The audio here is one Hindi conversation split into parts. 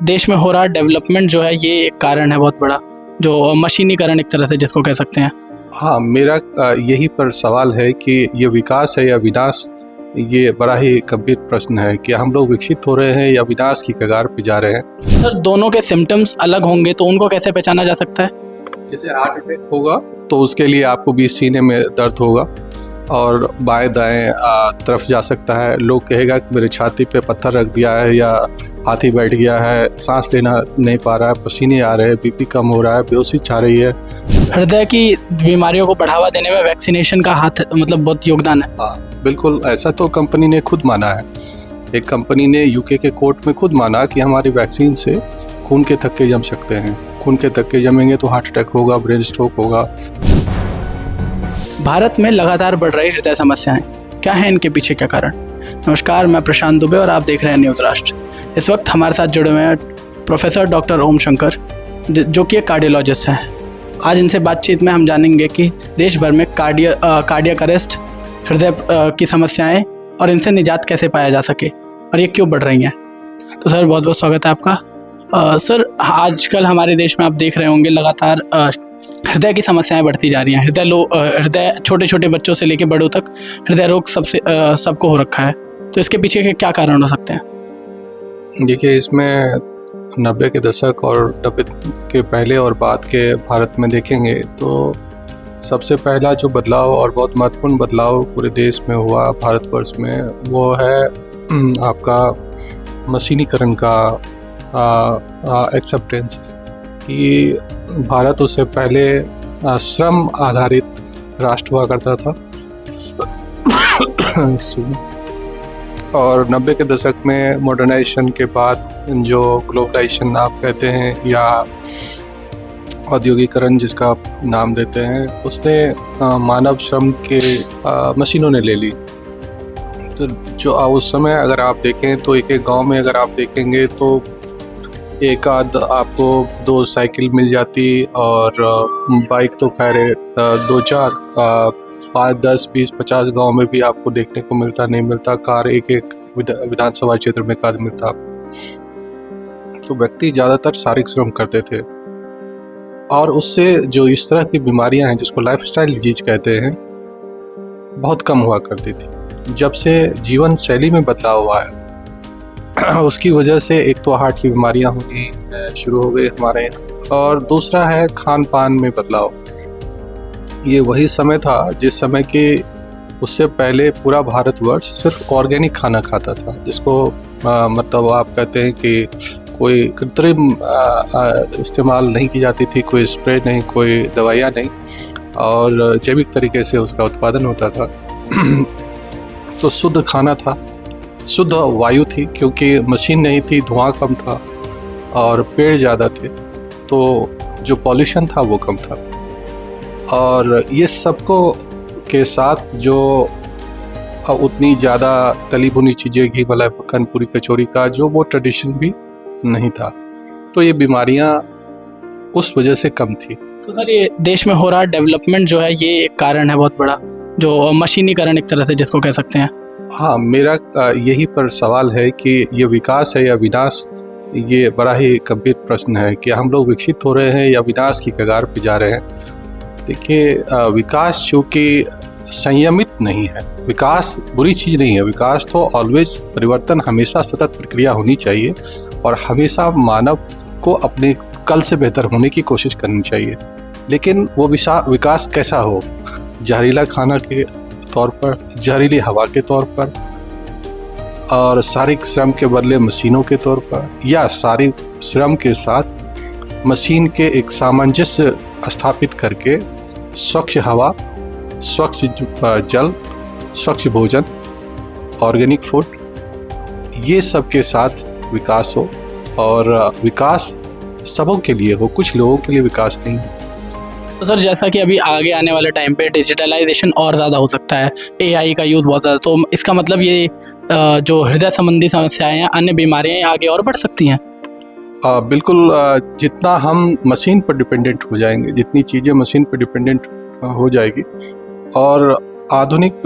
देश में हो रहा डेवलपमेंट जो है ये एक कारण है बहुत बड़ा, जो मशीनीकरण एक तरह से जिसको कह सकते हैं। हाँ, मेरा यही पर सवाल है कि ये विकास है या विनाश। ये बड़ा ही गंभीर प्रश्न है कि हम लोग विकसित हो रहे हैं या विनाश की कगार पे जा रहे हैं। सर, दोनों के सिम्टम्स अलग होंगे तो उनको कैसे पहचाना जा सकता है? जैसे हार्ट अटैक होगा तो उसके लिए आपको भी सीने में दर्द होगा और बाएं दाएं तरफ जा सकता है। लोग कहेगा कि मेरे छाती पे पत्थर रख दिया है या हाथी बैठ गया है, सांस लेना नहीं पा रहा है, पसीने आ रहे हैं, बीपी कम हो रहा है, बेहोशी छा रही है। हृदय की बीमारियों को बढ़ावा देने में वैक्सीनेशन का हाथ बहुत योगदान है। हाँ बिल्कुल, ऐसा तो कंपनी ने खुद माना है। एक कंपनी ने यूके के कोर्ट में खुद माना कि हमारी वैक्सीन से खून के थक्के जम सकते हैं। खून के थक्के जमेंगे तो हार्ट अटैक होगा, ब्रेन स्ट्रोक होगा। भारत में लगातार बढ़ रही हृदय समस्याएं, क्या है इनके पीछे क्या कारण? नमस्कार, मैं प्रशांत दुबे और आप देख रहे हैं न्यूज़ राष्ट्र। इस वक्त हमारे साथ जुड़े हुए हैं प्रोफेसर डॉक्टर ओम शंकर, जो कि एक कार्डियोलॉजिस्ट हैं। आज इनसे बातचीत में हम जानेंगे कि देश भर में कार्डियक अरेस्ट, हृदय की समस्याएं और इनसे निजात कैसे पाया जा सके और ये क्यों बढ़ रही हैं। तो सर, बहुत बहुत स्वागत है आपका। सर, आजकल हमारे देश में आप देख रहे होंगे लगातार हृदय की समस्याएं बढ़ती जा रही हैं। हृदय छोटे छोटे बच्चों से लेकर बड़ों तक हृदय रोग सबको हो रखा है। तो इसके पीछे के क्या कारण हो सकते हैं? देखिए, इसमें 90 के दशक और 90 के पहले और बाद के भारत में देखेंगे तो सबसे पहला जो बदलाव और बहुत महत्वपूर्ण बदलाव पूरे देश में हुआ, भारतवर्ष में, वो है आपका मशीनीकरण का एक्सेप्टेंस। कि भारत उससे पहले श्रम आधारित राष्ट्र हुआ करता था और 90 के दशक में मॉडर्नाइजेशन के बाद जो ग्लोबलाइजेशन आप कहते हैं या औद्योगिकरण जिसका आप नाम देते हैं, उसने मानव श्रम के मशीनों ने ले ली। तो जो उस समय अगर आप देखें तो एक गांव में अगर आप देखेंगे तो एक आध आपको 2 साइकिल मिल जाती और बाइक तो खैर 2-4, 5, 10, 20, 50 गांव में भी आपको देखने को मिलता, नहीं मिलता। कार एक विधानसभा क्षेत्र में कार मिलता। तो व्यक्ति ज़्यादातर शारीरिक श्रम करते थे और उससे जो इस तरह की बीमारियां हैं जिसको लाइफस्टाइल डिजीज कहते हैं, बहुत कम हुआ करती थी। जब से जीवन शैली में बदलाव हुआ है उसकी वजह से एक तो हार्ट की बीमारियां होनी शुरू हो गई हमारे यहाँ, और दूसरा है खान पान में बदलाव। ये वही समय था जिस समय कि उससे पहले पूरा भारतवर्ष सिर्फ ऑर्गेनिक खाना खाता था, जिसको मतलब आप कहते हैं कि कोई कृत्रिम इस्तेमाल नहीं की जाती थी, कोई स्प्रे नहीं, कोई दवाइयाँ नहीं, और जैविक तरीके से उसका उत्पादन होता था। तो शुद्ध खाना था, शुद्ध वायु थी, क्योंकि मशीन नहीं थी, धुआं कम था और पेड़ ज़्यादा थे, तो जो पॉल्यूशन था वो कम था। और ये सबको के साथ जो उतनी ज़्यादा तली भुनी चीज़ें, घी मलाई मक्खन पूरी कचौरी का जो वो ट्रेडिशन भी नहीं था, तो ये बीमारियां उस वजह से कम थी। तो सर, ये देश में हो रहा डेवलपमेंट जो है ये एक कारण है बहुत बड़ा, जो मशीनीकरण एक तरह से जिसको कह सकते हैं। हाँ, मेरा यही पर सवाल है कि ये विकास है या विनाश। ये बड़ा ही गंभीर प्रश्न है कि हम लोग विकसित हो रहे हैं या विनाश की कगार पे जा रहे हैं। देखिए, विकास चूँकि संयमित नहीं है, विकास बुरी चीज़ नहीं है। विकास तो ऑलवेज, परिवर्तन हमेशा सतत प्रक्रिया होनी चाहिए और हमेशा मानव को अपने कल से बेहतर होने की कोशिश करनी चाहिए। लेकिन वो विकास कैसा हो? जहरीला खाना के तौर पर, जहरीली हवा के तौर पर, और शारीरिक श्रम के बदले मशीनों के तौर पर, या शारीरिक श्रम के साथ मशीन के एक सामंजस्य स्थापित करके स्वच्छ हवा, स्वच्छ जल, स्वच्छ भोजन, ऑर्गेनिक फूड, ये सब के साथ विकास हो। और विकास सबों के लिए हो, कुछ लोगों के लिए विकास नहीं हो। तो सर, जैसा कि अभी आगे आने वाले टाइम पे डिजिटलाइजेशन और ज़्यादा हो सकता है, AI का यूज़ बहुत ज़्यादा, तो इसका मतलब ये जो हृदय संबंधी समस्याएं हैं, अन्य बीमारियां आगे और बढ़ सकती हैं। बिल्कुल, जितना हम मशीन पर डिपेंडेंट हो जाएंगे, जितनी चीज़ें मशीन पर डिपेंडेंट हो जाएगी, और आधुनिक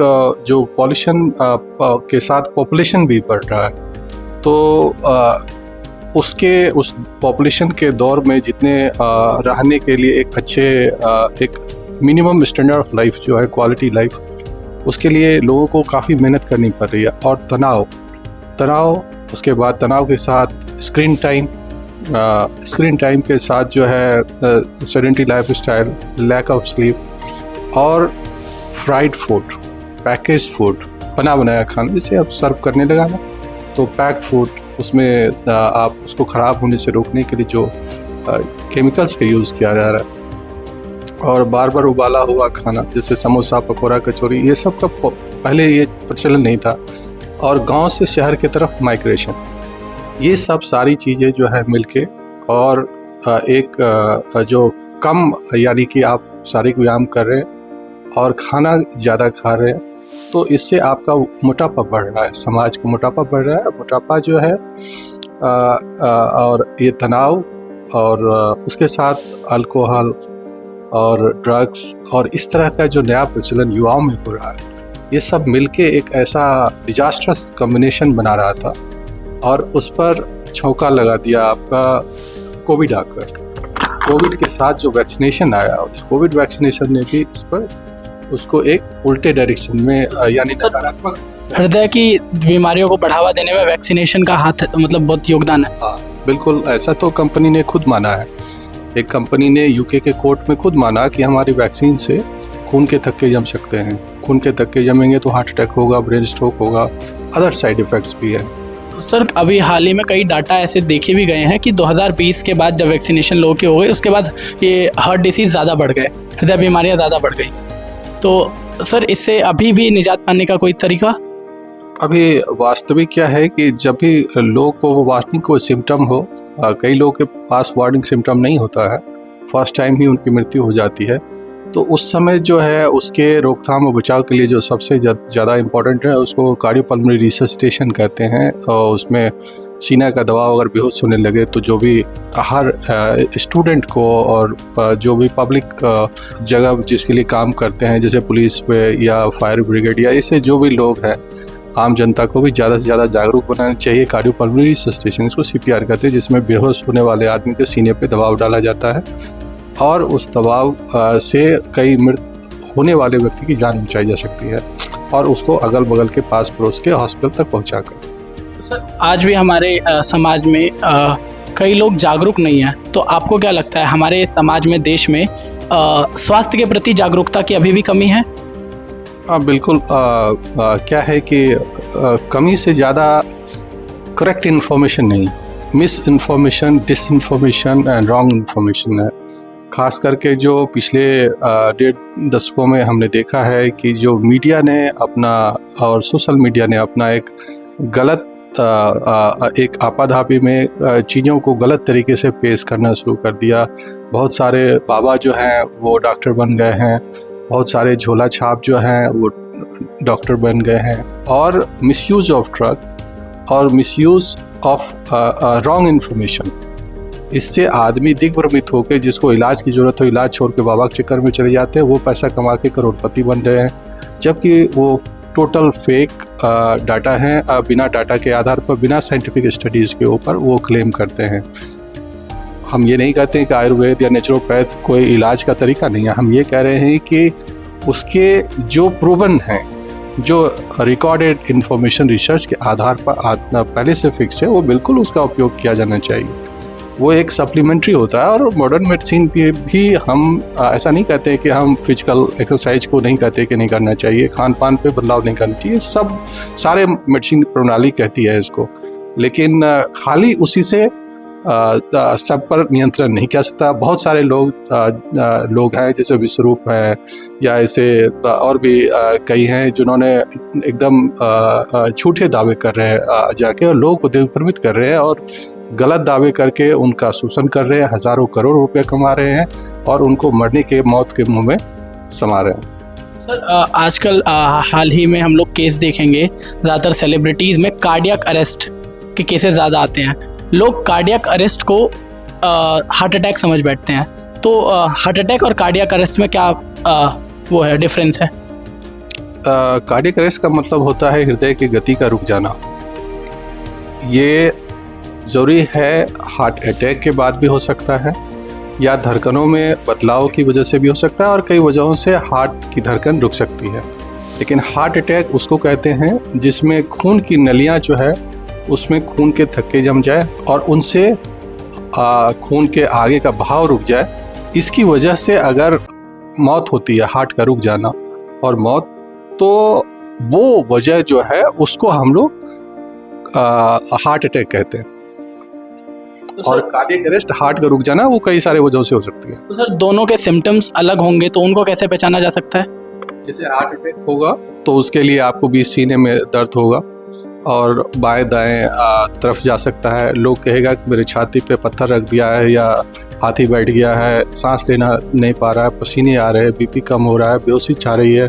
जो पॉल्यूशन के साथ पॉपुलेशन भी बढ़ रहा है, तो उसके उस पॉपुलेशन के दौर में जितने रहने के लिए एक अच्छे एक मिनिमम स्टैंडर्ड ऑफ लाइफ जो है, क्वालिटी लाइफ, उसके लिए लोगों को काफ़ी मेहनत करनी पड़ रही है। और तनाव उसके बाद तनाव के साथ स्क्रीन टाइम के साथ जो है sedentary lifestyle, lack of sleep और फ्राइड फूड, पैकेज फूड, बना बनाया खाना जिसे अब सर्व करने लगा ना, तो पैक्ड फूड, उसमें आप उसको ख़राब होने से रोकने के लिए जो केमिकल्स का यूज़ किया जा रहा है, और बार बार उबाला हुआ खाना जैसे समोसा, पकौड़ा, कचौरी, ये सब का पहले ये प्रचलन नहीं था। और गांव से शहर की तरफ माइग्रेशन, ये सब सारी चीज़ें जो है मिलके और एक जो कम, यानी कि आप शारीरिक व्यायाम कर रहे हैं और खाना ज़्यादा खा रहे हैं, तो इससे आपका मोटापा बढ़ रहा है, समाज का मोटापा बढ़ रहा है। मोटापा जो है और ये तनाव और उसके साथ अल्कोहल और ड्रग्स और इस तरह का जो नया प्रचलन युवाओं में हो रहा है, ये सब मिलके एक ऐसा डिजास्ट्रस कॉम्बिनेशन बना रहा था और उस पर छौंका लगा दिया आपका कोविड आकर। कोविड के साथ जो वैक्सीनेशन आया, उस कोविड वैक्सीनेशन ने भी इस पर उसको एक उल्टे डायरेक्शन में, यानी नकारात्मक, हृदय की बीमारियों को बढ़ावा देने में वैक्सीनेशन का हाथ मतलब बहुत योगदान है। हाँ बिल्कुल, ऐसा तो कंपनी ने खुद माना है। एक कंपनी ने यूके के कोर्ट में खुद माना कि हमारी वैक्सीन से खून के थक्के जम सकते हैं, खून के थक्के जमेंगे तो हार्ट अटैक होगा, ब्रेन स्ट्रोक होगा, अदर साइड इफ़ेक्ट्स भी है। सर अभी हाल ही में कई डाटा ऐसे देखे भी गए हैं कि 2020 के बाद जब वैक्सीनेशन लोगों के हो गए, उसके बाद ये हार्ट डिसीज़ ज़्यादा बढ़ गए, हृदय बीमारियाँ ज़्यादा बढ़ गई। तो सर इससे अभी भी निजात पाने का कोई तरीका? अभी वास्तविक क्या है कि जब भी लोग को वार्निंग कोई सिम्टम हो, कई लोगों के पास वार्निंग सिम्टम नहीं होता है, फर्स्ट टाइम ही उनकी मृत्यु हो जाती है, तो उस समय जो है उसके रोकथाम और बचाव के लिए जो सबसे ज़्यादा इम्पोर्टेंट है उसको कार्डियोपल्मोनरी रिससिटेशन कहते हैं। और उसमें सीना का दबाव अगर बेहोश होने लगे तो जो भी हर स्टूडेंट को और जो भी पब्लिक जगह जिसके लिए काम करते हैं, जैसे पुलिस पे या फायर ब्रिगेड या ऐसे जो भी लोग हैं, आम जनता को भी ज़्यादा से ज़्यादा जागरूक बनाना चाहिए। कार्डियोपल्मोनरी रिससिटेशन, इसको CPR कहते हैं, जिसमें बेहोश होने वाले आदमी के सीने पे दबाव डाला जाता है और उस दबाव से कई मृत होने वाले व्यक्ति की जान बचाई जा सकती है और उसको अगल बगल के पास पड़ोस के हॉस्पिटल तक पहुंचाकर। सर आज भी हमारे समाज में कई लोग जागरूक नहीं हैं, तो आपको क्या लगता है हमारे समाज में, देश में स्वास्थ्य के प्रति जागरूकता की अभी भी कमी है? बिल्कुल। क्या है कि कमी से ज़्यादा करेक्ट इन्फॉर्मेशन नहीं, miss information, disinformation and wrong information है। खास करके जो पिछले 1.5 दशकों में हमने देखा है कि जो मीडिया ने अपना और सोशल मीडिया ने अपना एक गलत एक आपाधापी में चीज़ों को गलत तरीके से पेश करना शुरू कर दिया। बहुत सारे बाबा जो हैं वो डॉक्टर बन गए हैं, बहुत सारे झोला छाप जो हैं वो डॉक्टर बन गए हैं, और मिसयूज़ ऑफ ड्रग और मिसयूज़ ऑफ रॉन्ग इन्फॉर्मेशन, इससे आदमी दिग्भ्रमित होकर जिसको इलाज की ज़रूरत हो इलाज छोड़ के बाबा के चक्कर में चले जाते हैं, वो पैसा कमा के करोड़पति बन रहे हैं, जबकि वो टोटल फेक डाटा है। बिना डाटा के आधार पर, बिना साइंटिफिक स्टडीज़ के ऊपर वो क्लेम करते हैं। हम ये नहीं कहते हैं कि आयुर्वेद या नेचुरोपैथ कोई इलाज का तरीका नहीं है, हम ये कह रहे हैं कि उसके जो प्रूवन हैं, जो रिकॉर्डेड इन्फॉर्मेशन रिसर्च के आधार पर पहले से फिक्स है, वो बिल्कुल उसका उपयोग किया जाना चाहिए। वो एक सप्लीमेंट्री होता है। और मॉडर्न मेडिसिन पे भी हम ऐसा नहीं कहते कि हम फिजिकल एक्सरसाइज को नहीं कहते कि नहीं करना चाहिए, खान पान पे बदलाव नहीं करना चाहिए, सब सारे मेडिसिन प्रणाली कहती है इसको, लेकिन खाली उसी से सब पर नियंत्रण नहीं कर सकता। बहुत सारे लोग हैं, जैसे विश्वरूप है या ऐसे और भी कई हैं जिन्होंने एकदम झूठे दावे कर रहे हैं जाके, और लोगों को दिग्भ्रमित कर रहे हैं और गलत दावे करके उनका शोषण कर रहे हैं, हज़ारों करोड़ रुपए कमा रहे हैं और उनको मरने के मौत के मुंह में समा रहे हैं। सर आजकल हाल ही में हम लोग केस देखेंगे, ज़्यादातर सेलिब्रिटीज़ में कार्डियक अरेस्ट के केसेस ज़्यादा आते हैं। लोग कार्डियक अरेस्ट को हार्ट अटैक समझ बैठते हैं, तो हार्ट अटैक और कार्डियक अरेस्ट में क्या वो है डिफरेंस है? कार्डियक अरेस्ट का मतलब होता है हृदय की गति का रुक जाना। ये ज़रूरी है हार्ट अटैक के बाद भी हो सकता है, या धड़कनों में बदलाव की वजह से भी हो सकता है, और कई वजहों से हार्ट की धड़कन रुक सकती है। लेकिन हार्ट अटैक उसको कहते हैं जिसमें खून की नलियाँ जो है उसमें खून के थक्के जम जाए और उनसे खून के आगे का बहाव रुक जाए। इसकी वजह से अगर मौत होती है, हार्ट का रुक जाना और मौत, तो वो वजह जो है उसको हम लोग हार्ट अटैक कहते हैं। और कार्डियक अरेस्ट, हार्ट का रुक जाना, वो कई सारे वजहों से हो सकती है। तो सर दोनों के सिम्टम्स अलग होंगे तो उनको कैसे पहचाना जा सकता है? जैसे हार्ट अटैक होगा तो उसके लिए आपको भी सीने में दर्द होगा और बाएं दाएं तरफ जा सकता है। लोग कहेगा कि मेरे छाती पे पत्थर रख दिया है, या हाथी बैठ गया है, सांस लेना नहीं पा रहा है, पसीने आ रहे हैं, बीपी कम हो रहा है, बेहोशी छा रही है,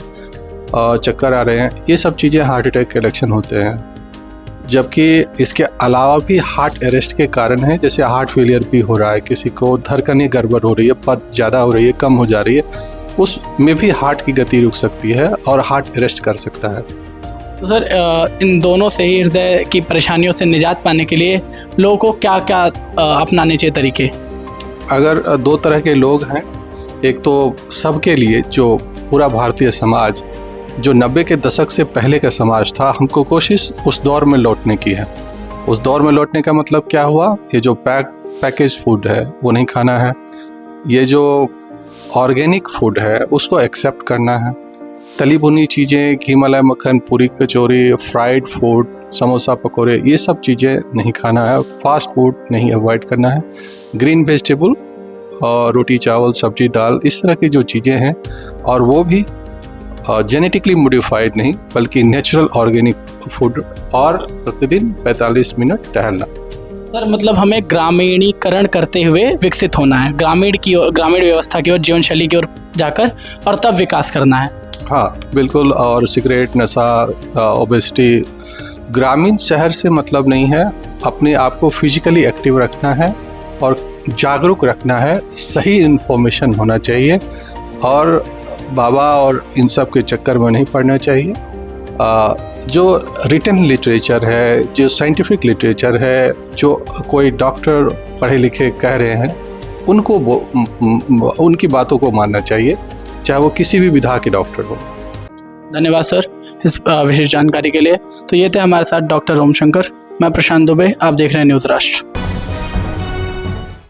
चक्कर आ रहे हैं। ये सब चीज़ें हार्ट अटैक के लक्षण होते हैं। जबकि इसके अलावा भी हार्ट अरेस्ट के कारण है, जैसे हार्ट फेलियर भी हो रहा है, किसी को धड़कनें गड़बड़ हो रही है, पद ज़्यादा हो रही है, कम हो जा रही है, उसमें भी हार्ट की गति रुक सकती है और हार्ट अरेस्ट कर सकता है। तो सर इन दोनों से ही हृदय की परेशानियों से निजात पाने के लिए लोगों को क्या क्या अपनाने चाहिए तरीके? अगर दो तरह के लोग हैं, एक तो सबके लिए जो पूरा भारतीय समाज, जो 90 के दशक से पहले का समाज था, हमको कोशिश उस दौर में लौटने की है। उस दौर में लौटने का मतलब क्या हुआ? ये जो पैकेज फूड है वो नहीं खाना है, ये जो ऑर्गेनिक फूड है उसको एक्सेप्ट करना है, तली भुनी चीज़ें, घी मलाई मक्खन, पूरी कचौरी, फ्राइड फूड, समोसा पकोड़े, ये सब चीज़ें नहीं खाना है, फास्ट फूड नहीं अवॉइड करना है, ग्रीन वेजिटेबल और रोटी चावल सब्जी दाल, इस तरह की जो चीज़ें हैं, और वो भी जेनेटिकली मॉडिफाइड नहीं बल्कि नेचुरल ऑर्गेनिक फूड, और प्रतिदिन 45 मिनट टहलना। सर मतलब हमें ग्रामीणीकरण करते हुए विकसित होना है, ग्रामीण व्यवस्था की ओर, जीवन शैली की ओर जाकर, और तब विकास करना है। हाँ बिल्कुल। और सिगरेट, नशा, ओबेसिटी, ग्रामीण शहर से मतलब नहीं है। अपने आप को फिजिकली एक्टिव रखना है और जागरूक रखना है, सही इन्फॉर्मेशन होना चाहिए, और बाबा और इन सब के चक्कर में नहीं पड़ना चाहिए। जो रिटन लिटरेचर है, जो साइंटिफिक लिटरेचर है, जो कोई डॉक्टर पढ़े लिखे कह रहे हैं, उनको उनकी बातों को मानना चाहिए, चाहे वो किसी भी विधा के डॉक्टर हो। धन्यवाद सर इस विशेष जानकारी के लिए। तो ये थे हमारे साथ डॉक्टर ओम शंकर। मैं प्रशांत दुबे, आप देख रहे हैं न्यूज़ राष्ट्र।